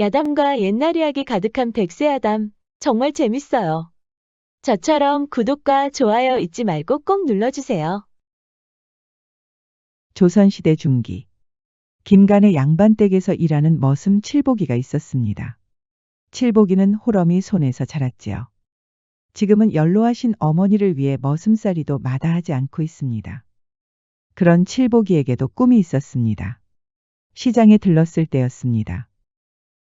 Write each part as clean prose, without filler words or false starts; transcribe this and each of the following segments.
야담과 옛날 이야기 가득한 백세야담, 정말 재밌어요. 저처럼 구독과 좋아요 잊지 말고 꼭 눌러주세요. 조선시대 중기, 김간의 양반댁에서 일하는 머슴 칠복이가 있었습니다. 칠복이는 호럼이 손에서 자랐지요. 지금은 연로하신 어머니를 위해 머슴살이도 마다하지 않고 있습니다. 그런 칠복이에게도 꿈이 있었습니다. 시장에 들렀을 때였습니다.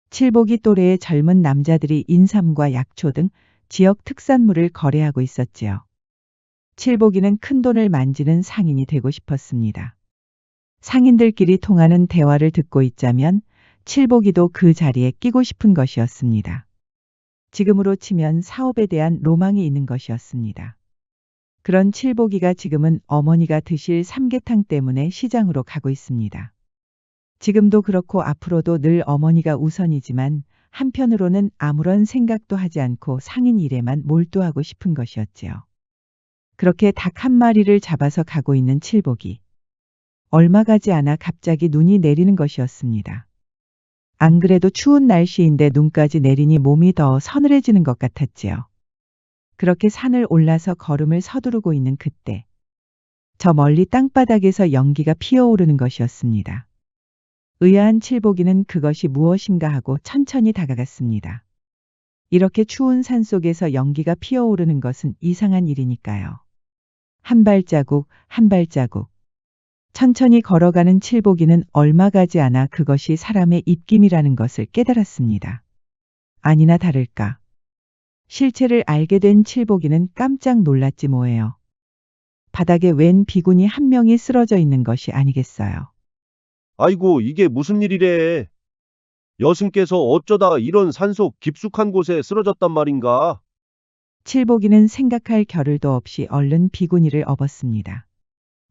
칠복이 또래의 젊은 남자들이 인삼과 약초 등 지역 특산물을 거래하고 있었지요. 칠복이는 큰돈을 만지는 상인이 되고 싶었습니다. 상인들끼리 통하는 대화를 듣고 있자면 칠복이도 그 자리에 끼고 싶은 것이었습니다. 지금으로 치면 사업에 대한 로망이 있는 것이었습니다. 그런 칠복이가 지금은 어머니가 드실 삼계탕 때문에 시장으로 가고 있습니다. 지금도 그렇고 앞으로도 늘 어머니가 우선이지만 한편으로는 아무런 생각도 하지 않고 상인 일에만 몰두하고 싶은 것이었지요. 그렇게 닭 한 마리를 잡아서 가고 있는 칠복이 얼마 가지 않아 갑자기 눈이 내리는 것이었습니다. 안 그래도 추운 날씨인데 눈까지 내리니 몸이 더 서늘해지는 것 같았지요. 그렇게 산을 올라서 걸음을 서두르고 있는 그때 저 멀리 땅바닥에서 연기가 피어오르는 것이었습니다. 의아한 칠복이는 그것이 무엇인가 하고 천천히 다가갔습니다. 이렇게 추운 산속에서 연기가 피어오르는 것은 이상한 일이니까요. 한 발자국, 한 발자국. 천천히 걸어가는 칠복이는 얼마 가지 않아 그것이 사람의 입김이라는 것을 깨달았습니다. 아니나 다를까. 실체를 알게 된 칠복이는 깜짝 놀랐지 뭐예요. 바닥에 웬 비구니 한 명이 쓰러져 있는 것이 아니겠어요. 아이고, 이게 무슨 일이래. 여승께서 어쩌다 이런 산속 깊숙한 곳에 쓰러졌단 말인가? 칠복이는 생각할 겨를도 없이 얼른 비구니를 업었습니다.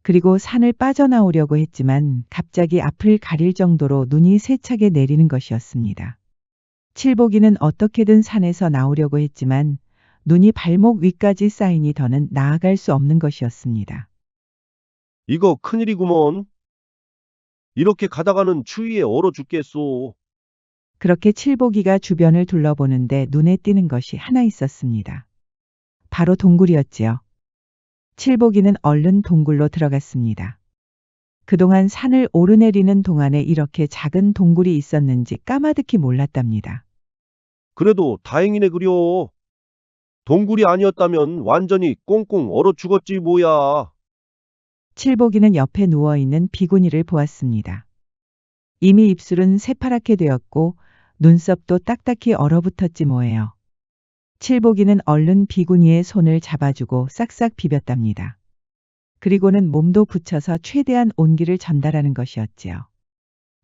그리고 산을 빠져나오려고 했지만 갑자기 앞을 가릴 정도로 눈이 세차게 내리는 것이었습니다. 칠복이는 어떻게든 산에서 나오려고 했지만 눈이 발목 위까지 쌓이니 더는 나아갈 수 없는 것이었습니다. 이거 큰일이구먼. 이렇게 가다가는 추위에 얼어 죽겠소. 그렇게 칠복이가 주변을 둘러보는데 눈에 띄는 것이 하나 있었습니다. 바로 동굴이었지요. 칠복이는 얼른 동굴로 들어갔습니다. 그동안 산을 오르내리는 동안에 이렇게 작은 동굴이 있었는지 까마득히 몰랐답니다. 그래도 다행이네 그려. 동굴이 아니었다면 완전히 꽁꽁 얼어 죽었지 뭐야. 칠복이는 옆에 누워있는 비구니를 보았습니다. 이미 입술은 새파랗게 되었고 눈썹도 딱딱히 얼어붙었지 뭐예요. 칠복이는 얼른 비구니의 손을 잡아주고 싹싹 비볐답니다. 그리고는 몸도 붙여서 최대한 온기를 전달하는 것이었지요.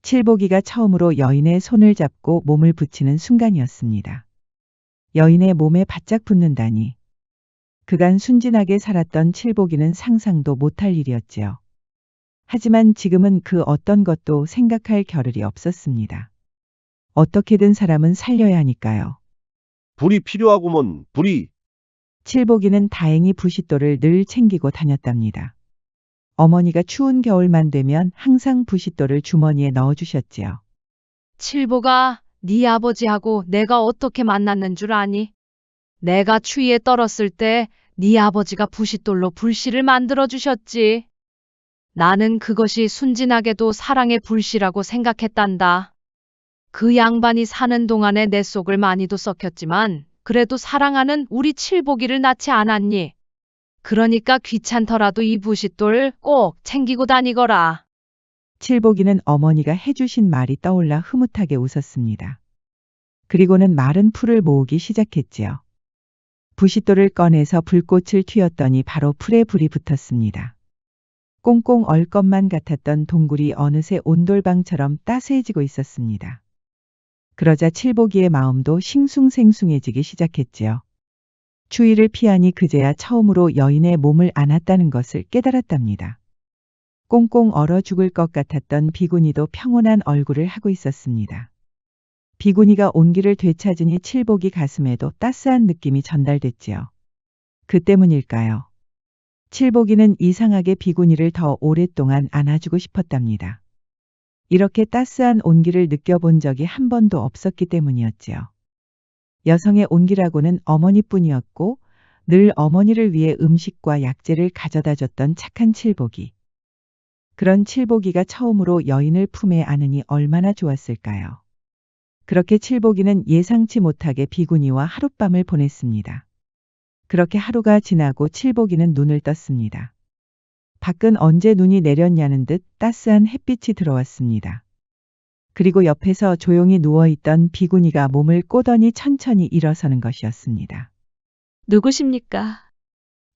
칠복이가 처음으로 여인의 손을 잡고 몸을 붙이는 순간이었습니다. 여인의 몸에 바짝 붙는다니. 그간 순진하게 살았던 칠복이는 상상도 못할 일이었지요. 하지만 지금은 그 어떤 것도 생각할 겨를이 없었습니다. 어떻게든 사람은 살려야 하니까요. 불이 필요하구먼, 불이. 칠복이는 다행히 부싯돌을 늘 챙기고 다녔답니다. 어머니가 추운 겨울만 되면 항상 부싯돌을 주머니에 넣어주셨지요. 칠보가 네 아버지하고 내가 어떻게 만났는 줄 아니? 내가 추위에 떨었을 때 네 아버지가 부싯돌로 불씨를 만들어 주셨지. 나는 그것이 순진하게도 사랑의 불씨라고 생각했단다. 그 양반이 사는 동안에 내 속을 많이도 썩혔지만 그래도 사랑하는 우리 칠복이를 낳지 않았니? 그러니까 귀찮더라도 이 부싯돌 꼭 챙기고 다니거라. 칠복이는 어머니가 해주신 말이 떠올라 흐뭇하게 웃었습니다. 그리고는 마른 풀을 모으기 시작했지요. 부싯돌을 꺼내서 불꽃을 튀었더니 바로 풀에 불이 붙었습니다. 꽁꽁 얼 것만 같았던 동굴이 어느새 온돌방처럼 따스해지고 있었습니다. 그러자 칠복이의 마음도 싱숭생숭해지기 시작했지요. 추위를 피하니 그제야 처음으로 여인의 몸을 안았다는 것을 깨달았답니다. 꽁꽁 얼어 죽을 것 같았던 비구니도 평온한 얼굴을 하고 있었습니다. 비구니가 온기를 되찾으니 칠복이 가슴에도 따스한 느낌이 전달됐지요. 그 때문일까요? 칠복이는 이상하게 비구니를 더 오랫동안 안아주고 싶었답니다. 이렇게 따스한 온기를 느껴본 적이 한 번도 없었기 때문이었지요. 여성의 온기라고는 어머니뿐이었고 늘 어머니를 위해 음식과 약재를 가져다 줬던 착한 칠복이. 그런 칠복이가 처음으로 여인을 품에 안으니 얼마나 좋았을까요? 그렇게 칠복이는 예상치 못하게 비구니와 하룻밤을 보냈습니다. 그렇게 하루가 지나고 칠복이는 눈을 떴습니다. 밖은 언제 눈이 내렸냐는 듯 따스한 햇빛이 들어왔습니다. 그리고 옆에서 조용히 누워있던 비구니가 몸을 꼬더니 천천히 일어서는 것이었습니다. 누구십니까?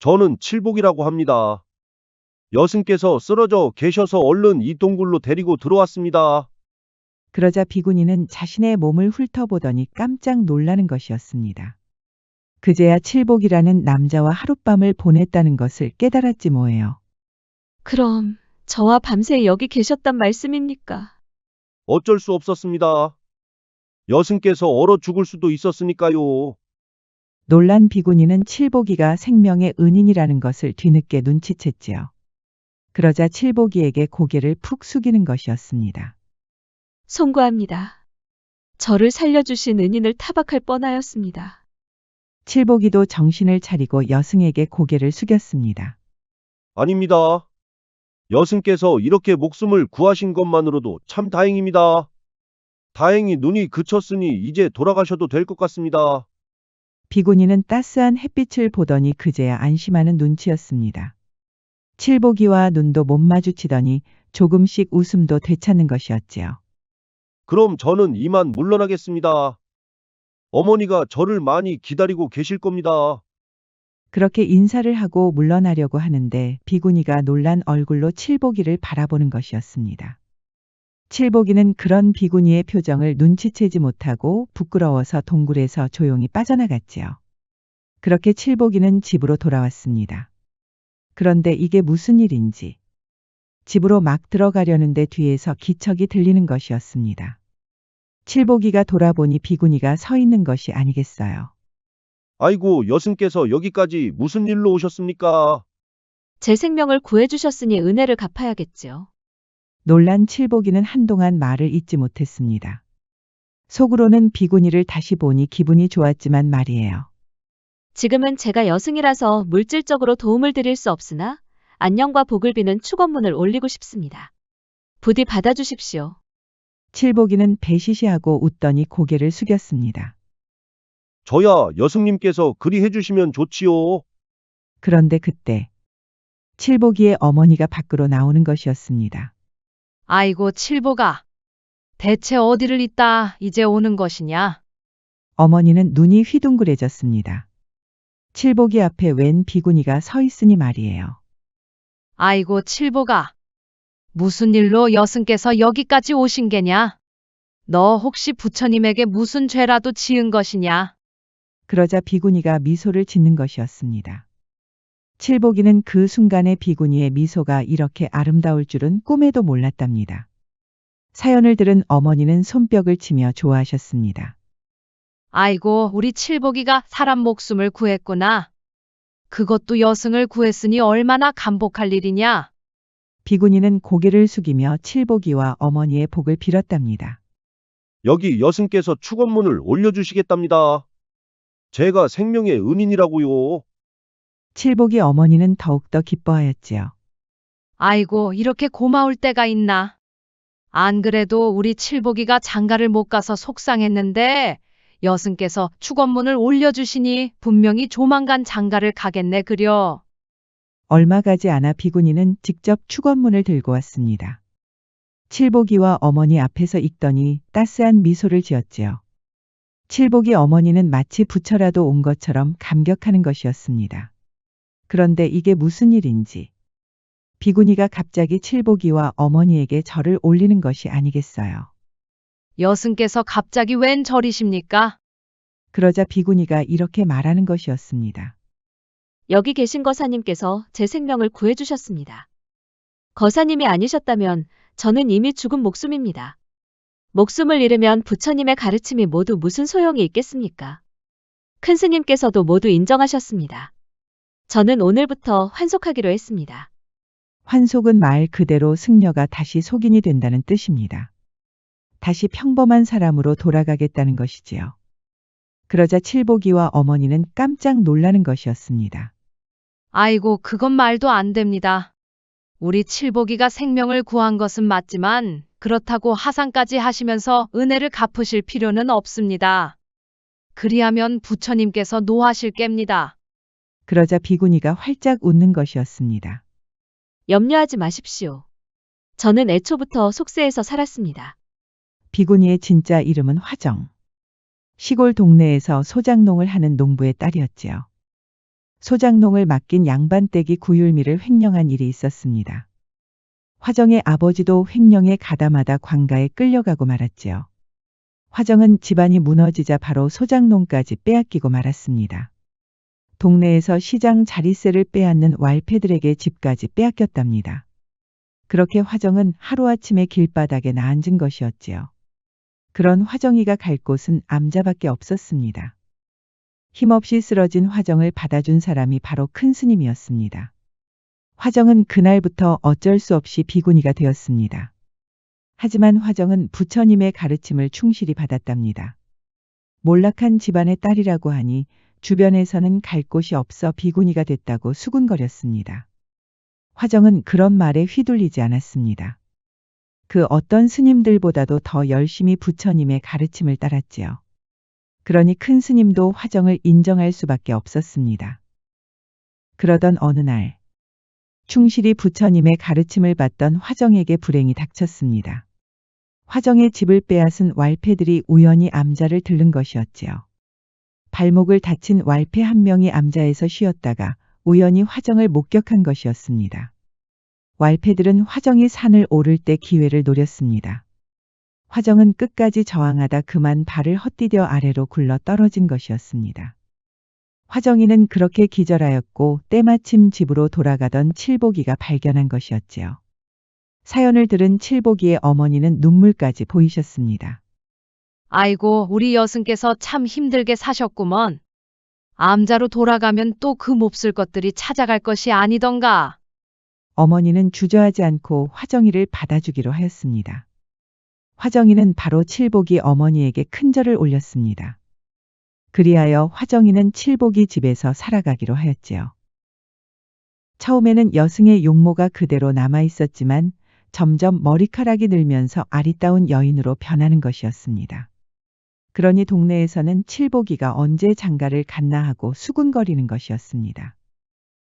저는 칠복이라고 합니다. 여승께서 쓰러져 계셔서 얼른 이 동굴로 데리고 들어왔습니다. 그러자 비구니는 자신의 몸을 훑어보더니 깜짝 놀라는 것이었습니다. 그제야 칠복이라는 남자와 하룻밤을 보냈다는 것을 깨달았지 뭐예요. 그럼 저와 밤새 여기 계셨단 말씀입니까? 어쩔 수 없었습니다. 여승께서 얼어 죽을 수도 있었으니까요. 놀란 비구니는 칠복이가 생명의 은인이라는 것을 뒤늦게 눈치챘지요. 그러자 칠복이에게 고개를 푹 숙이는 것이었습니다. 송구합니다. 저를 살려주신 은인을 타박할 뻔하였습니다. 칠복이도 정신을 차리고 여승에게 고개를 숙였습니다. 아닙니다. 여승께서 이렇게 목숨을 구하신 것만으로도 참 다행입니다. 다행히 눈이 그쳤으니 이제 돌아가셔도 될 것 같습니다. 비구니는 따스한 햇빛을 보더니 그제야 안심하는 눈치였습니다. 칠복이와 눈도 못 마주치더니 조금씩 웃음도 되찾는 것이었지요. 그럼 저는 이만 물러나겠습니다. 어머니가 저를 많이 기다리고 계실 겁니다. 그렇게 인사를 하고 물러나려고 하는데 비구니가 놀란 얼굴로 칠복이를 바라보는 것이었습니다. 칠복이는 그런 비구니의 표정을 눈치채지 못하고 부끄러워서 동굴에서 조용히 빠져나갔지요. 그렇게 칠복이는 집으로 돌아왔습니다. 그런데 이게 무슨 일인지. 집으로 막 들어가려는데 뒤에서 기척이 들리는 것이었습니다. 칠복이가 돌아보니 비구니가 서 있는 것이 아니겠어요. 아이고, 여승께서 여기까지 무슨 일로 오셨습니까? 제 생명을 구해주셨으니 은혜를 갚아야겠지요. 놀란 칠복이는 한동안 말을 잇지 못했습니다. 속으로는 비구니를 다시 보니 기분이 좋았지만 말이에요. 지금은 제가 여승이라서 물질적으로 도움을 드릴 수 없으나 안녕과 복을 비는 축원문을 올리고 싶습니다. 부디 받아주십시오. 칠복이는 배시시하고 웃더니 고개를 숙였습니다. 저야 여승님께서 그리 해주시면 좋지요. 그런데 그때 칠복이의 어머니가 밖으로 나오는 것이었습니다. 아이고 칠복아. 대체 어디를 있다 이제 오는 것이냐? 어머니는 눈이 휘둥그레졌습니다. 칠복이 앞에 웬 비구니가 서 있으니 말이에요. 아이고 칠복아. 무슨 일로 여승께서 여기까지 오신 게냐? 너 혹시 부처님에게 무슨 죄라도 지은 것이냐? 그러자 비구니가 미소를 짓는 것이었습니다. 칠복이는 그 순간에 비구니의 미소가 이렇게 아름다울 줄은 꿈에도 몰랐답니다. 사연을 들은 어머니는 손뼉을 치며 좋아하셨습니다. 아이고 우리 칠복이가 사람 목숨을 구했구나. 그것도 여승을 구했으니 얼마나 감복할 일이냐? 비구니는 고개를 숙이며 칠복이와 어머니의 복을 빌었답니다. 여기 여승께서 축원문을 올려주시겠답니다. 제가 생명의 은인이라고요. 칠복이 어머니는 더욱더 기뻐하였지요. 아이고 이렇게 고마울 때가 있나? 안 그래도 우리 칠복이가 장가를 못 가서 속상했는데 여승께서 축원문을 올려주시니 분명히 조만간 장가를 가겠네 그려. 얼마 가지 않아 비구니는 직접 축원문을 들고 왔습니다. 칠복이와 어머니 앞에서 읽더니 따스한 미소를 지었지요. 칠복이 어머니는 마치 부처라도 온 것처럼 감격하는 것이었습니다. 그런데 이게 무슨 일인지. 비구니가 갑자기 칠복이와 어머니에게 절을 올리는 것이 아니겠어요. 여승께서 갑자기 웬 절이십니까? 그러자 비구니가 이렇게 말하는 것이었습니다. 여기 계신 거사님께서 제 생명을 구해주셨습니다. 거사님이 아니셨다면 저는 이미 죽은 목숨입니다. 목숨을 잃으면 부처님의 가르침이 모두 무슨 소용이 있겠습니까? 큰 스님께서도 모두 인정하셨습니다. 저는 오늘부터 환속하기로 했습니다. 환속은 말 그대로 승려가 다시 속인이 된다는 뜻입니다. 다시 평범한 사람으로 돌아가겠다는 것이지요. 그러자 칠복이와 어머니는 깜짝 놀라는 것이었습니다. 아이고, 그건 말도 안 됩니다. 우리 칠복이가 생명을 구한 것은 맞지만 그렇다고 하상까지 하시면서 은혜를 갚으실 필요는 없습니다. 그리하면 부처님께서 노하실 깹니다. 그러자 비구니가 활짝 웃는 것이었습니다. 염려하지 마십시오. 저는 애초부터 속세에서 살았습니다. 비구니의 진짜 이름은 화정. 시골 동네에서 소장농을 하는 농부의 딸이었지요. 소장농을 맡긴 양반댁이 구율미를 횡령한 일이 있었습니다. 화정의 아버지도 횡령에 가담하다 관가에 끌려가고 말았지요. 화정은 집안이 무너지자 바로 소장농까지 빼앗기고 말았습니다. 동네에서 시장 자릿세를 빼앗는 왈패들에게 집까지 빼앗겼답니다. 그렇게 화정은 하루아침에 길바닥에 나앉은 것이었지요. 그런 화정이가 갈 곳은 암자밖에 없었습니다. 힘없이 쓰러진 화정을 받아준 사람이 바로 큰 스님이었습니다. 화정은 그날부터 어쩔 수 없이 비구니가 되었습니다. 하지만 화정은 부처님의 가르침을 충실히 받았답니다. 몰락한 집안의 딸이라고 하니 주변에서는 갈 곳이 없어 비구니가 됐다고 수군거렸습니다. 화정은 그런 말에 휘둘리지 않았습니다. 그 어떤 스님들보다도 더 열심히 부처님의 가르침을 따랐지요. 그러니 큰 스님도 화정을 인정할 수밖에 없었습니다. 그러던 어느 날, 충실히 부처님의 가르침을 받던 화정에게 불행이 닥쳤습니다. 화정의 집을 빼앗은 왈패들이 우연히 암자를 들른 것이었지요. 발목을 다친 왈패 한 명이 암자에서 쉬었다가 우연히 화정을 목격한 것이었습니다. 왈패들은 화정이 산을 오를 때 기회를 노렸습니다. 화정은 끝까지 저항하다 그만 발을 헛디뎌 아래로 굴러 떨어진 것이었습니다. 화정이는 그렇게 기절하였고 때마침 집으로 돌아가던 칠복이가 발견한 것이었지요. 사연을 들은 칠복이의 어머니는 눈물까지 보이셨습니다. 아이고, 우리 여승께서 참 힘들게 사셨구먼. 암자로 돌아가면 또 그 몹쓸 것들이 찾아갈 것이 아니던가. 어머니는 주저하지 않고 화정이를 받아주기로 하였습니다. 화정이는 바로 칠복이 어머니에게 큰 절을 올렸습니다. 그리하여 화정이는 칠복이 집에서 살아가기로 하였지요. 처음에는 여승의 용모가 그대로 남아 있었지만 점점 머리카락이 늘면서 아리따운 여인으로 변하는 것이었습니다. 그러니 동네에서는 칠복이가 언제 장가를 갔나 하고 수군거리는 것이었습니다.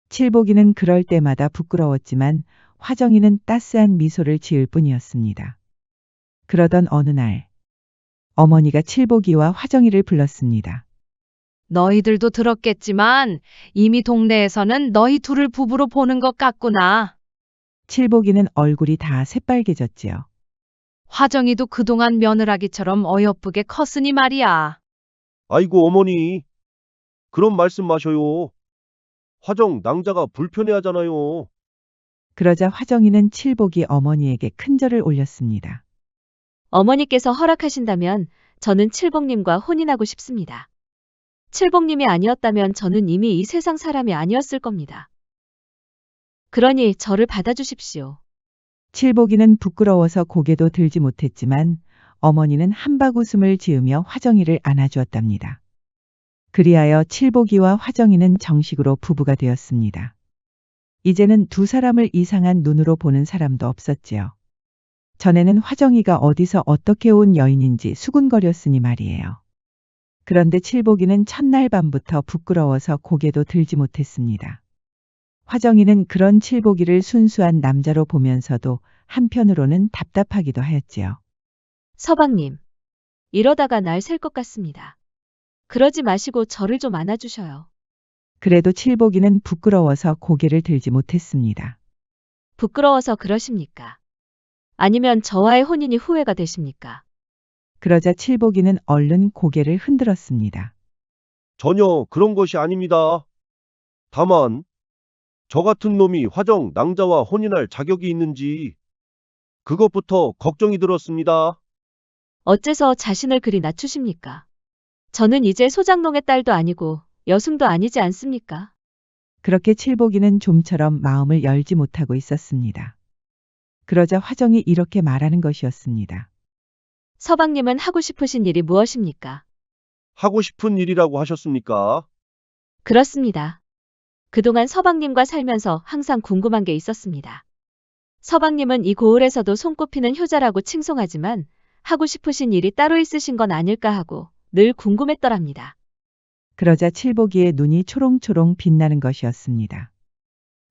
칠복이는 그럴 때마다 부끄러웠지만 화정이는 따스한 미소를 지을 뿐이었습니다. 그러던 어느 날, 어머니가 칠복이와 화정이를 불렀습니다. 너희들도 들었겠지만 이미 동네에서는 너희 둘을 부부로 보는 것 같구나. 칠복이는 얼굴이 다 새빨개졌지요. 화정이도 그동안 며느라기처럼 어여쁘게 컸으니 말이야. 아이고 어머니, 그런 말씀 마셔요. 화정 낭자가 불편해하잖아요. 그러자 화정이는 칠복이 어머니에게 큰 절을 올렸습니다. 어머니께서 허락하신다면 저는 칠복님과 혼인하고 싶습니다. 칠복님이 아니었다면 저는 이미 이 세상 사람이 아니었을 겁니다. 그러니 저를 받아주십시오. 칠복이는 부끄러워서 고개도 들지 못했지만 어머니는 한박 웃음을 지으며 화정이를 안아주었답니다. 그리하여 칠복이와 화정이는 정식으로 부부가 되었습니다. 이제는 두 사람을 이상한 눈으로 보는 사람도 없었지요. 전에는 화정이가 어디서 어떻게 온 여인인지 수군거렸으니 말이에요. 그런데 칠복이는 첫날 밤부터 부끄러워서 고개도 들지 못했습니다. 화정이는 그런 칠복이를 순수한 남자로 보면서도 한편으로는 답답하기도 하였지요. 서방님, 이러다가 날 셀 것 같습니다. 그러지 마시고 저를 좀 안아주셔요. 그래도 칠복이는 부끄러워서 고개를 들지 못했습니다. 부끄러워서 그러십니까? 아니면 저와의 혼인이 후회가 되십니까? 그러자 칠복이는 얼른 고개를 흔들었습니다. 전혀 그런 것이 아닙니다. 다만 저 같은 놈이 화정 낭자와 혼인할 자격이 있는지 그것부터 걱정이 들었습니다. 어째서 자신을 그리 낮추십니까? 저는 이제 소장농의 딸도 아니고 여승도 아니지 않습니까? 그렇게 칠복이는 좀처럼 마음을 열지 못하고 있었습니다. 그러자 화정이 이렇게 말하는 것이었습니다. 서방님은 하고 싶으신 일이 무엇입니까? 하고 싶은 일이라고 하셨습니까? 그렇습니다. 그동안 서방님과 살면서 항상 궁금한 게 있었습니다. 서방님은 이 고을에서도 손꼽히는 효자라고 칭송하지만 하고 싶으신 일이 따로 있으신 건 아닐까 하고 늘 궁금했더랍니다. 그러자 칠복이의 눈이 초롱초롱 빛나는 것이었습니다.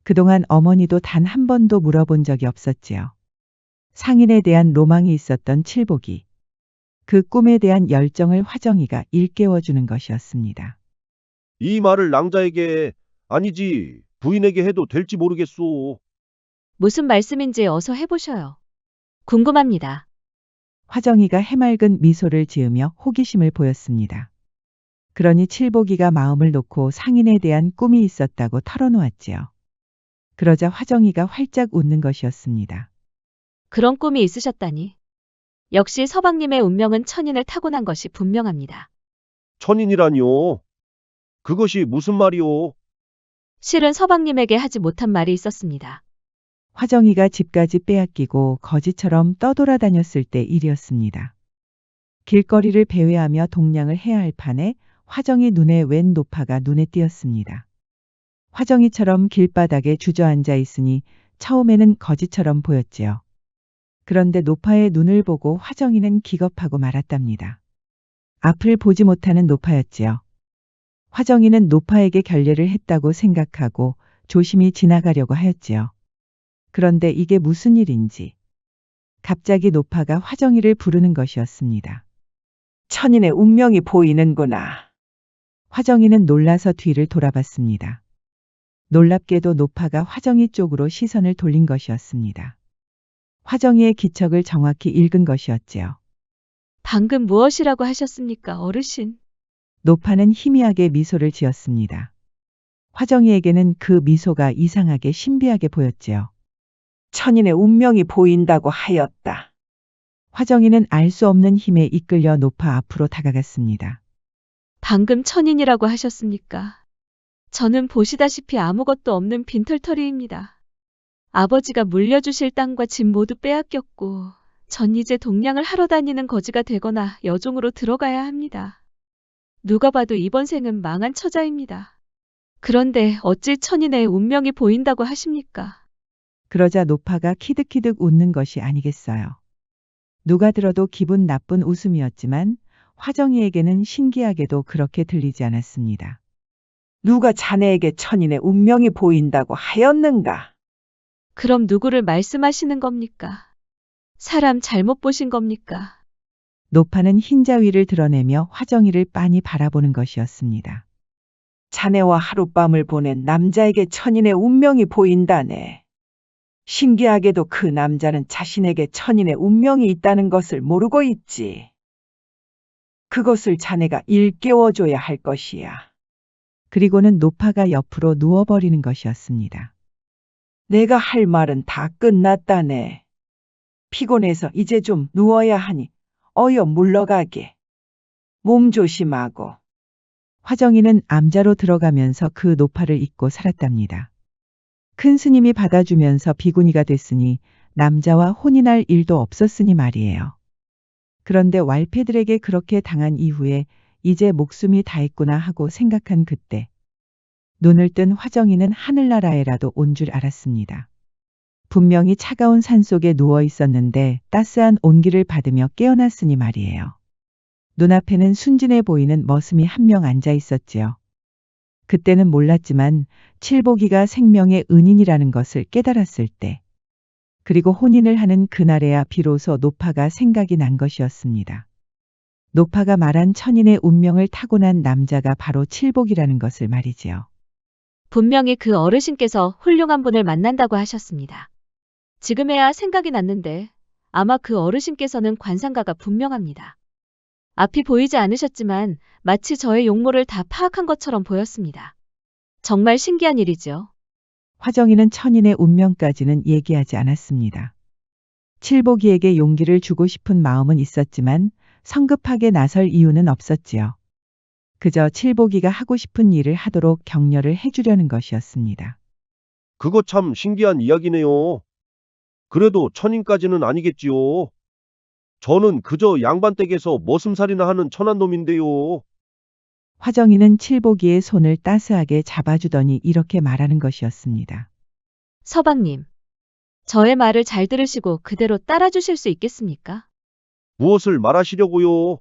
그동안 어머니도 단 한 번도 물어본 적이 없었지요. 상인에 대한 로망이 있었던 칠복이. 그 꿈에 대한 열정을 화정이가 일깨워주는 것이었습니다. 이 말을 낭자에게, 아니지, 부인에게 해도 될지 모르겠소. 무슨 말씀인지 어서 해보셔요. 궁금합니다. 화정이가 해맑은 미소를 지으며 호기심을 보였습니다. 그러니 칠복이가 마음을 놓고 상인에 대한 꿈이 있었다고 털어놓았지요. 그러자 화정이가 활짝 웃는 것이었습니다. 그런 꿈이 있으셨다니. 역시 서방님의 운명은 천인을 타고난 것이 분명합니다. 천인이라뇨? 그것이 무슨 말이오? 실은 서방님에게 하지 못한 말이 있었습니다. 화정이가 집까지 빼앗기고 거지처럼 떠돌아다녔을 때 일이었습니다. 길거리를 배회하며 동냥을 해야 할 판에 화정이 눈에 웬 노파가 눈에 띄었습니다. 화정이처럼 길바닥에 주저앉아 있으니 처음에는 거지처럼 보였지요. 그런데 노파의 눈을 보고 화정이는 기겁하고 말았답니다. 앞을 보지 못하는 노파였지요. 화정이는 노파에게 결례를 했다고 생각하고 조심히 지나가려고 하였지요. 그런데 이게 무슨 일인지 갑자기 노파가 화정이를 부르는 것이었습니다. 천인의 운명이 보이는구나. 화정이는 놀라서 뒤를 돌아봤습니다. 놀랍게도 노파가 화정이 쪽으로 시선을 돌린 것이었습니다. 화정이의 기척을 정확히 읽은 것이었지요. 방금 무엇이라고 하셨습니까, 어르신? 노파는 희미하게 미소를 지었습니다. 화정이에게는 그 미소가 이상하게 신비하게 보였지요. 천인의 운명이 보인다고 하였다. 화정이는 알 수 없는 힘에 이끌려 노파 앞으로 다가갔습니다. 방금 천인이라고 하셨습니까? 저는 보시다시피 아무것도 없는 빈털터리입니다. 아버지가 물려주실 땅과 집 모두 빼앗겼고, 전 이제 동냥을 하러 다니는 거지가 되거나 여종으로 들어가야 합니다. 누가 봐도 이번 생은 망한 처자입니다. 그런데 어찌 천인의 운명이 보인다고 하십니까? 그러자 노파가 키득키득 웃는 것이 아니겠어요. 누가 들어도 기분 나쁜 웃음이었지만 화정이에게는 신기하게도 그렇게 들리지 않았습니다. 누가 자네에게 천인의 운명이 보인다고 하였는가? 그럼 누구를 말씀하시는 겁니까? 사람 잘못 보신 겁니까? 노파는 흰자위를 드러내며 화정이를 빤히 바라보는 것이었습니다. 자네와 하룻밤을 보낸 남자에게 천인의 운명이 보인다네. 신기하게도 그 남자는 자신에게 천인의 운명이 있다는 것을 모르고 있지. 그것을 자네가 일깨워줘야 할 것이야. 그리고는 노파가 옆으로 누워버리는 것이었습니다. 내가 할 말은 다 끝났다네. 피곤해서 이제 좀 누워야 하니 어여 물러가게. 몸 조심하고. 화정이는 암자로 들어가면서 그 노파를 잊고 살았답니다. 큰 스님이 받아주면서 비구니가 됐으니 남자와 혼인할 일도 없었으니 말이에요. 그런데 왈패들에게 그렇게 당한 이후에 이제 목숨이 다했구나 하고 생각한 그때 눈을 뜬 화정이는 하늘나라에라도 온 줄 알았습니다. 분명히 차가운 산속에 누워 있었는데 따스한 온기를 받으며 깨어났으니 말이에요. 눈앞에는 순진해 보이는 머슴이 한 명 앉아 있었지요. 그때는 몰랐지만 칠복이가 생명의 은인이라는 것을 깨달았을 때, 그리고 혼인을 하는 그날에야 비로소 노파가 생각이 난 것이었습니다. 노파가 말한 천인의 운명을 타고난 남자가 바로 칠복이라는 것을 말이지요. 분명히 그 어르신께서 훌륭한 분을 만난다고 하셨습니다. 지금에야 생각이 났는데 아마 그 어르신께서는 관상가가 분명합니다. 앞이 보이지 않으셨지만 마치 저의 용모를 다 파악한 것처럼 보였습니다. 정말 신기한 일이죠. 화정이는 천인의 운명까지는 얘기하지 않았습니다. 칠복이에게 용기를 주고 싶은 마음은 있었지만 성급하게 나설 이유는 없었지요. 그저 칠복이가 하고 싶은 일을 하도록 격려를 해주려는 것이었습니다. 그거 참 신기한 이야기네요. 그래도 천인까지는 아니겠지요. 저는 그저 양반댁에서 머슴살이나 하는 천한 놈인데요. 화정이는 칠복이의 손을 따스하게 잡아주더니 이렇게 말하는 것이었습니다. 서방님, 저의 말을 잘 들으시고 그대로 따라주실 수 있겠습니까? 무엇을 말하시려고요?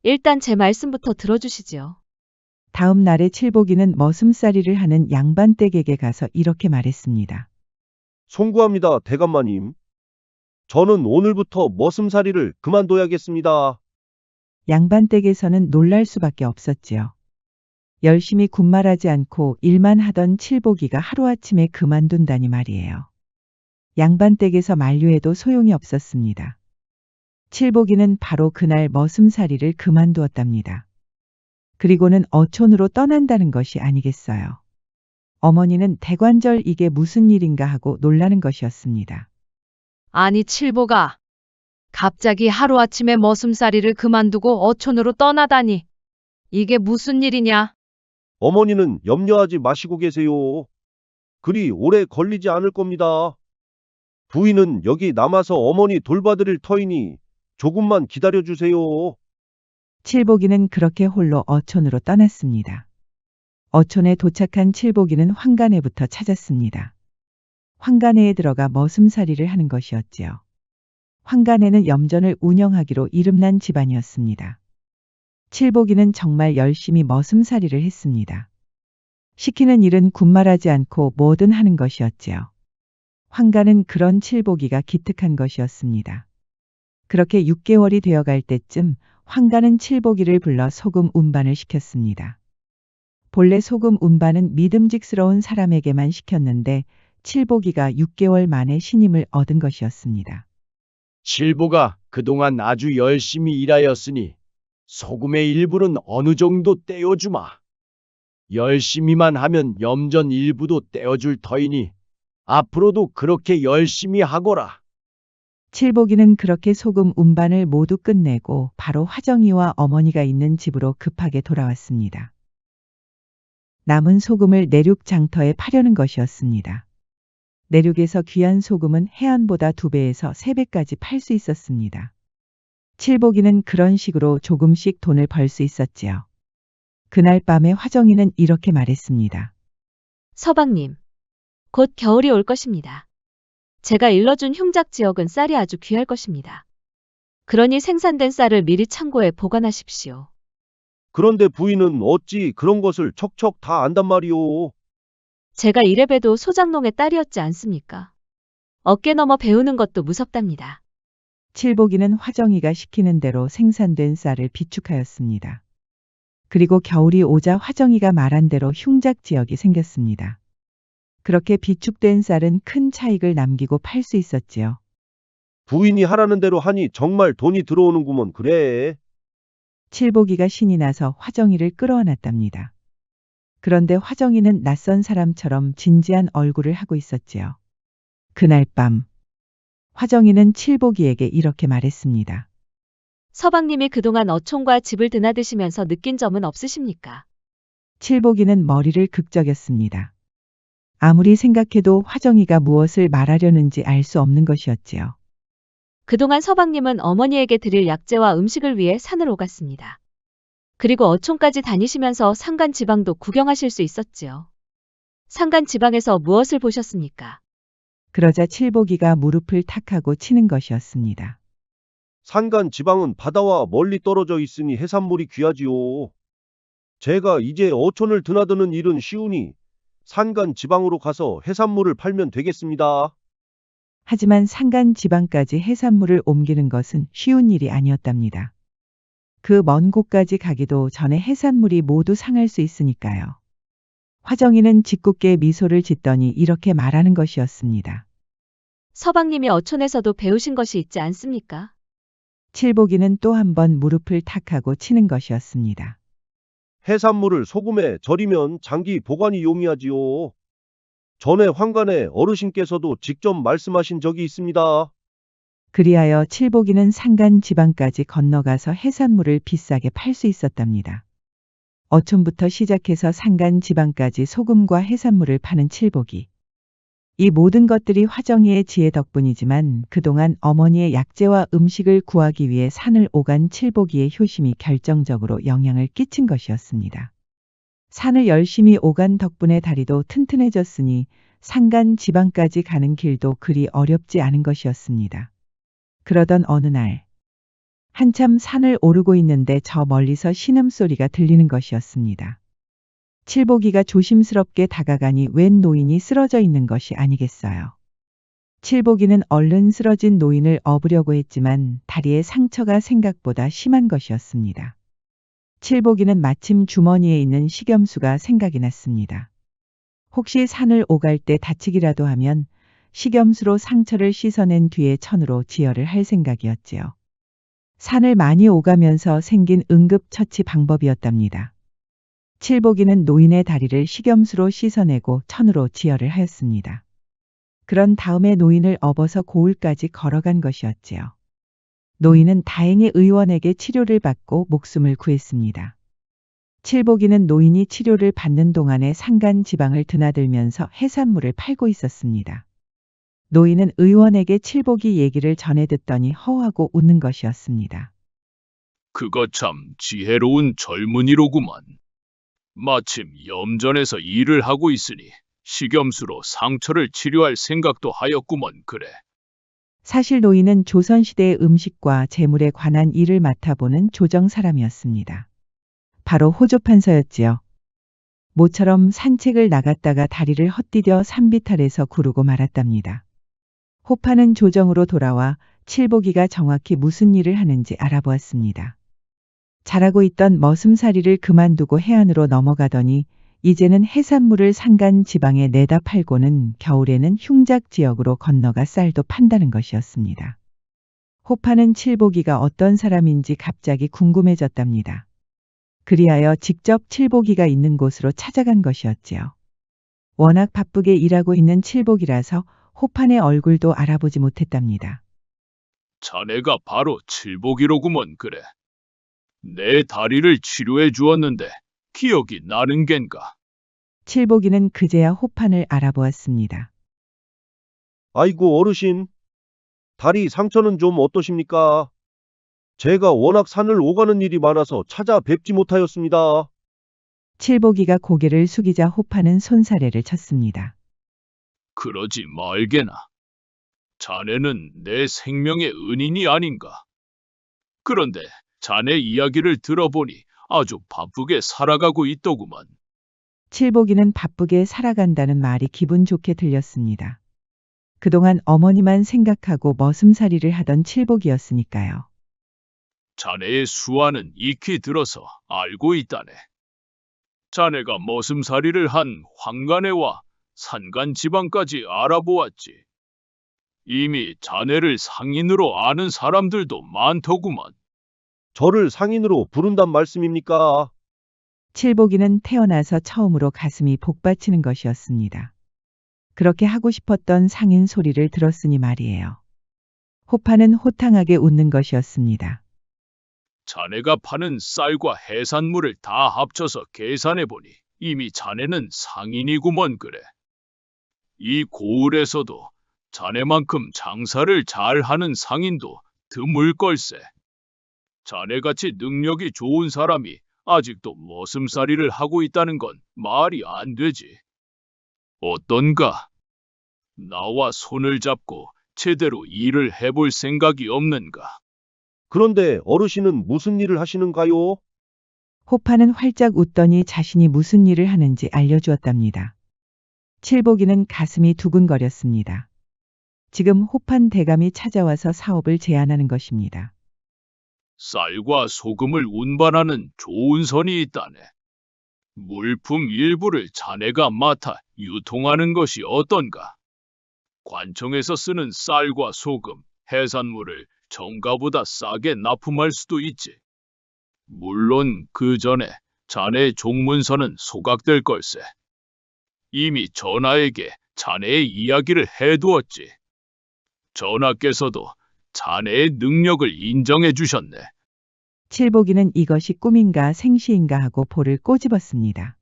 일단 제 말씀부터 들어주시지요. 다음 날에 칠복이는 머슴살이를 하는 양반댁에게 가서 이렇게 말했습니다. 송구합니다, 대감마님. 저는 오늘부터 머슴살이를 그만둬야겠습니다. 양반댁에서는 놀랄 수밖에 없었지요. 열심히 군말하지 않고 일만 하던 칠복이가 하루아침에 그만둔다니 말이에요. 양반댁에서 만류해도 소용이 없었습니다. 칠복이는 바로 그날 머슴살이를 그만두었답니다. 그리고는 어촌으로 떠난다는 것이 아니겠어요. 어머니는 대관절 이게 무슨 일인가 하고 놀라는 것이었습니다. 아니 칠보가 갑자기 하루아침에 머슴살이를 그만두고 어촌으로 떠나다니. 이게 무슨 일이냐? 어머니는 염려하지 마시고 계세요. 그리 오래 걸리지 않을 겁니다. 부인은 여기 남아서 어머니 돌봐드릴 터이니 조금만 기다려주세요. 칠복이는 그렇게 홀로 어촌으로 떠났습니다. 어촌에 도착한 칠복이는 황간에부터 찾았습니다. 황간에에 들어가 머슴살이를 하는 것이었지요. 황간에는 염전을 운영하기로 이름난 집안이었습니다. 칠복이는 정말 열심히 머슴살이를 했습니다. 시키는 일은 군말하지 않고 뭐든 하는 것이었지요. 황간은 그런 칠복이가 기특한 것이었습니다. 그렇게 6개월이 되어갈 때쯤 황간은 칠복이를 불러 소금 운반을 시켰습니다. 본래 소금 운반은 믿음직스러운 사람에게만 시켰는데 칠복이가 6개월 만에 신임을 얻은 것이었습니다. 칠보가 그동안 아주 열심히 일하였으니 소금의 일부는 어느 정도 떼어주마. 열심히만 하면 염전 일부도 떼어줄 터이니 앞으로도 그렇게 열심히 하거라. 칠복이는 그렇게 소금 운반을 모두 끝내고 바로 화정이와 어머니가 있는 집으로 급하게 돌아왔습니다. 남은 소금을 내륙 장터에 파려는 것이었습니다. 내륙에서 귀한 소금은 해안보다 2배에서 3배까지 팔 수 있었습니다. 칠복이는 그런 식으로 조금씩 돈을 벌 수 있었지요. 그날 밤에 화정이는 이렇게 말했습니다. 서방님, 곧 겨울이 올 것입니다. 제가 일러준 흉작 지역은 쌀이 아주 귀할 것입니다. 그러니 생산된 쌀을 미리 창고에 보관하십시오. 그런데 부인은 어찌 그런 것을 척척 다 안단 말이오. 제가 이래봬도 소장농의 딸이었지 않습니까? 어깨 넘어 배우는 것도 무섭답니다. 칠복이는 화정이가 시키는 대로 생산된 쌀을 비축하였습니다. 그리고 겨울이 오자 화정이가 말한 대로 흉작 지역이 생겼습니다. 그렇게 비축된 쌀은 큰 차익을 남기고 팔 수 있었지요. 부인이 하라는 대로 하니 정말 돈이 들어오는구먼 그래. 칠복이가 신이 나서 화정이를 끌어안았답니다. 그런데 화정이는 낯선 사람처럼 진지한 얼굴을 하고 있었지요. 그날 밤 화정이는 칠복이에게 이렇게 말했습니다. 서방님이 그동안 어촌과 집을 드나드시면서 느낀 점은 없으십니까? 칠복이는 머리를 극적였습니다. 아무리 생각해도 화정이가 무엇을 말하려는지 알 수 없는 것이었지요. 그동안 서방님은 어머니에게 드릴 약재와 음식을 위해 산을 오갔습니다. 그리고 어촌까지 다니시면서 산간 지방도 구경하실 수 있었지요. 산간 지방에서 무엇을 보셨습니까? 그러자 칠복이가 무릎을 탁하고 치는 것이었습니다. 산간 지방은 바다와 멀리 떨어져 있으니 해산물이 귀하지요. 제가 이제 어촌을 드나드는 일은 쉬우니 산간 지방으로 가서 해산물을 팔면 되겠습니다. 하지만 산간 지방까지 해산물을 옮기는 것은 쉬운 일이 아니었답니다. 그 먼 곳까지 가기도 전에 해산물이 모두 상할 수 있으니까요. 화정이는 짓궂게 미소를 짓더니 이렇게 말하는 것이었습니다. 서방님이 어촌에서도 배우신 것이 있지 않습니까? 칠복이는 또 한 번 무릎을 탁하고 치는 것이었습니다. 해산물을 소금에 절이면 장기 보관이 용이하지요. 전에 황간에 어르신께서도 직접 말씀하신 적이 있습니다. 그리하여 칠복이는 산간 지방까지 건너가서 해산물을 비싸게 팔 수 있었답니다. 어촌부터 시작해서 산간 지방까지 소금과 해산물을 파는 칠복이. 이 모든 것들이 화정이의 지혜 덕분이지만 그동안 어머니의 약재와 음식을 구하기 위해 산을 오간 칠복이의 효심이 결정적으로 영향을 끼친 것이었습니다. 산을 열심히 오간 덕분에 다리도 튼튼해졌으니 산간 지방까지 가는 길도 그리 어렵지 않은 것이었습니다. 그러던 어느 날, 한참 산을 오르고 있는데 저 멀리서 신음소리가 들리는 것이었습니다. 칠복이가 조심스럽게 다가가니 웬 노인이 쓰러져 있는 것이 아니겠어요. 칠복이는 얼른 쓰러진 노인을 업으려고 했지만 다리에 상처가 생각보다 심한 것이었습니다. 칠복이는 마침 주머니에 있는 식염수가 생각이 났습니다. 혹시 산을 오갈 때 다치기라도 하면 식염수로 상처를 씻어낸 뒤에 천으로 지혈을 할 생각이었지요. 산을 많이 오가면서 생긴 응급처치 방법이었답니다. 칠복이는 노인의 다리를 식염수로 씻어내고 천으로 지혈을 하였습니다. 그런 다음에 노인을 업어서 고을까지 걸어간 것이었지요. 노인은 다행히 의원에게 치료를 받고 목숨을 구했습니다. 칠복이는 노인이 치료를 받는 동안에 산간 지방을 드나들면서 해산물을 팔고 있었습니다. 노인은 의원에게 칠복이 얘기를 전해 듣더니 허하고 웃는 것이었습니다. 그거 참 지혜로운 젊은이로구만. 마침 염전에서 일을 하고 있으니 식염수로 상처를 치료할 생각도 하였구먼 그래. 사실 노인은 조선시대의 음식과 재물에 관한 일을 맡아보는 조정 사람이었습니다. 바로 호조판서였지요. 모처럼 산책을 나갔다가 다리를 헛디뎌 산비탈에서 구르고 말았답니다. 호파는 조정으로 돌아와 칠복이가 정확히 무슨 일을 하는지 알아보았습니다. 잘하고 있던 머슴살이를 그만두고 해안으로 넘어가더니 이제는 해산물을 산간 지방에 내다 팔고는 겨울에는 흉작 지역으로 건너가 쌀도 판다는 것이었습니다. 호파는 칠복이가 어떤 사람인지 갑자기 궁금해졌답니다. 그리하여 직접 칠복이가 있는 곳으로 찾아간 것이었지요. 워낙 바쁘게 일하고 있는 칠복이라서 호판의 얼굴도 알아보지 못했답니다. 자네가 바로 칠복이로구먼 그래. 내 다리를 치료해 주었는데 기억이 나는 겐가? 칠복이는 그제야 호판을 알아보았습니다. 아이고 어르신, 다리 상처는 좀 어떠십니까? 제가 워낙 산을 오가는 일이 많아서 찾아뵙지 못하였습니다. 칠복이가 고개를 숙이자 호판은 손사래를 쳤습니다. 그러지 말게나. 자네는 내 생명의 은인이 아닌가? 그런데 자네 이야기를 들어보니 아주 바쁘게 살아가고 있더구만. 칠복이는 바쁘게 살아간다는 말이 기분 좋게 들렸습니다. 그동안 어머니만 생각하고 머슴살이를 하던 칠복이었으니까요. 자네의 수완은 익히 들어서 알고 있다네. 자네가 머슴살이를 한 황간에와 산간 지방까지 알아보았지. 이미 자네를 상인으로 아는 사람들도 많더구만. 저를 상인으로 부른단 말씀입니까? 칠복이는 태어나서 처음으로 가슴이 복받치는 것이었습니다. 그렇게 하고 싶었던 상인 소리를 들었으니 말이에요. 호파는 호탕하게 웃는 것이었습니다. 자네가 파는 쌀과 해산물을 다 합쳐서 계산해보니 이미 자네는 상인이구먼 그래. 이 고을에서도 자네만큼 장사를 잘하는 상인도 드물걸세. 자네같이 능력이 좋은 사람이 아직도 머슴살이를 하고 있다는 건 말이 안 되지. 어떤가? 나와 손을 잡고 제대로 일을 해볼 생각이 없는가? 그런데 어르신은 무슨 일을 하시는가요? 호파는 활짝 웃더니 자신이 무슨 일을 하는지 알려주었답니다. 칠복이는 가슴이 두근거렸습니다. 지금 호판 대감이 찾아와서 사업을 제안하는 것입니다. 쌀과 소금을 운반하는 좋은 선이 있다네. 물품 일부를 자네가 맡아 유통하는 것이 어떤가? 관청에서 쓰는 쌀과 소금, 해산물을 정가보다 싸게 납품할 수도 있지. 물론 그 전에 자네의 종문서는 소각될 걸세. 이미 전하에게 자네의 이야기를 해두었지. 전하께서도 자네의 능력을 인정해 주셨네. 칠복이는 이것이 꿈인가 생시인가 하고 볼을 꼬집었습니다.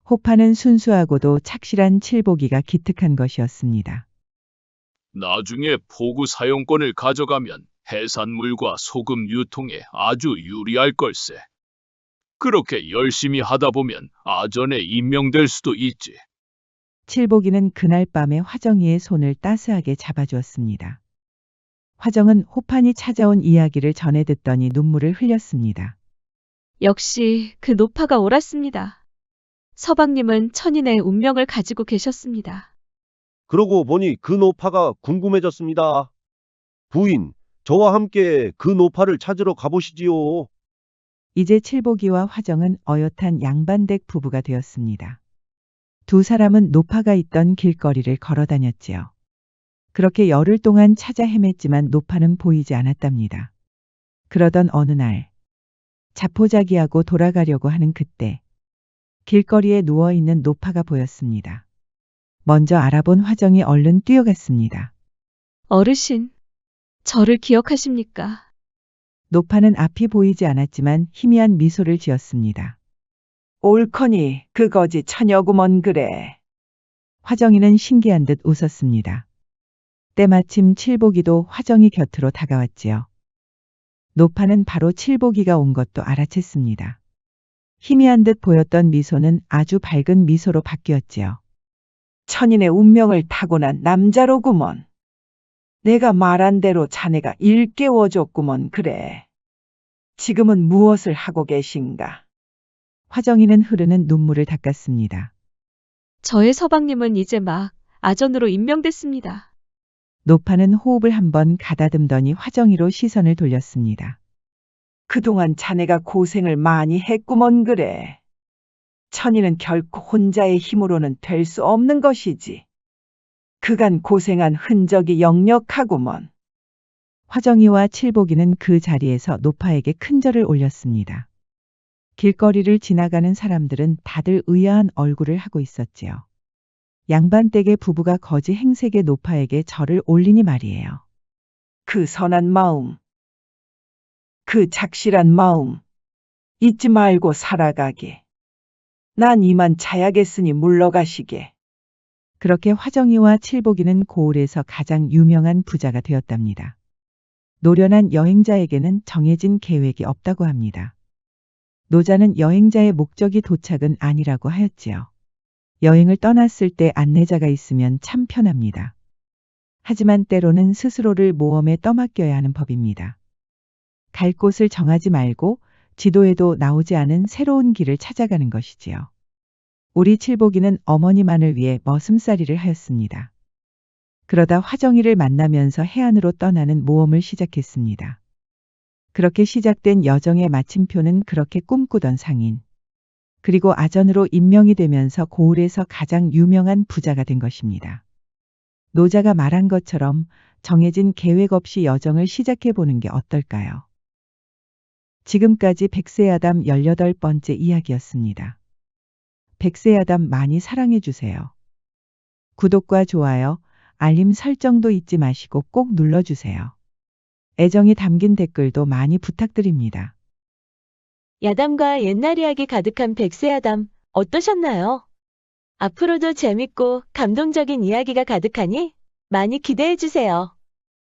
호파는 순수하고도 착실한 칠복이가 기특한 것이었습니다. 나중에 포구 사용권을 가져가면 해산물과 소금 유통에 아주 유리할 걸세. 그렇게 열심히 하다 보면 아전에 임명될 수도 있지. 칠복이는 그날 밤에 화정이의 손을 따스하게 잡아주었습니다. 화정은 호판이 찾아온 이야기를 전해 듣더니 눈물을 흘렸습니다. 역시 그 노파가 옳았습니다. 서방님은 천인의 운명을 가지고 계셨습니다. 그러고 보니 그 노파가 궁금해졌습니다. 부인, 저와 함께 그 노파를 찾으러 가보시지요. 이제 칠복이와 화정은 어엿한 양반댁 부부가 되었습니다. 두 사람은 노파가 있던 길거리를 걸어 다녔지요. 그렇게 열흘 동안 찾아 헤맸지만 노파는 보이지 않았답니다. 그러던 어느 날, 자포자기하고 돌아가려고 하는 그때, 길거리에 누워있는 노파가 보였습니다. 먼저 알아본 화정이 얼른 뛰어갔습니다. 어르신, 저를 기억하십니까? 노파는 앞이 보이지 않았지만 희미한 미소를 지었습니다. 옳거니 그거지 처녀구먼 그래. 화정이는 신기한 듯 웃었습니다. 때마침 칠복이도 화정이 곁으로 다가왔지요. 노파는 바로 칠복이가 온 것도 알아챘습니다. 희미한 듯 보였던 미소는 아주 밝은 미소로 바뀌었지요. 천인의 운명을 타고난 남자로구먼. 내가 말한 대로 자네가 일깨워줬구먼 그래. 지금은 무엇을 하고 계신가? 화정이는 흐르는 눈물을 닦았습니다. 저의 서방님은 이제 막 아전으로 임명됐습니다. 노파는 호흡을 한번 가다듬더니 화정이로 시선을 돌렸습니다. 그동안 자네가 고생을 많이 했구먼 그래. 천이는 결코 혼자의 힘으로는 될 수 없는 것이지. 그간 고생한 흔적이 역력하구먼. 화정이와 칠복이는 그 자리에서 노파에게 큰 절을 올렸습니다. 길거리를 지나가는 사람들은 다들 의아한 얼굴을 하고 있었지요. 양반댁의 부부가 거지 행색의 노파에게 절을 올리니 말이에요. 그 선한 마음, 그 착실한 마음, 잊지 말고 살아가게. 난 이만 자야겠으니 물러가시게. 그렇게 화정이와 칠복이는 고을에서 가장 유명한 부자가 되었답니다. 노련한 여행자에게는 정해진 계획이 없다고 합니다. 노자는 여행자의 목적이 도착은 아니라고 하였지요. 여행을 떠났을 때 안내자가 있으면 참 편합니다. 하지만 때로는 스스로를 모험에 떠맡겨야 하는 법입니다. 갈 곳을 정하지 말고 지도에도 나오지 않은 새로운 길을 찾아가는 것이지요. 우리 칠복이는 어머니만을 위해 머슴살이를 하였습니다. 그러다 화정이를 만나면서 해안으로 떠나는 모험을 시작했습니다. 그렇게 시작된 여정의 마침표는 그렇게 꿈꾸던 상인. 그리고 아전으로 임명이 되면서 고을에서 가장 유명한 부자가 된 것입니다. 노자가 말한 것처럼 정해진 계획 없이 여정을 시작해보는 게 어떨까요? 지금까지 백세야담 18번째 이야기였습니다. 백세야담 많이 사랑해주세요. 구독과 좋아요, 알림 설정도 잊지 마시고 꼭 눌러주세요. 애정이 담긴 댓글도 많이 부탁드립니다. 야담과 옛날 이야기 가득한 백세야담 어떠셨나요? 앞으로도 재밌고 감동적인 이야기가 가득하니 많이 기대해주세요.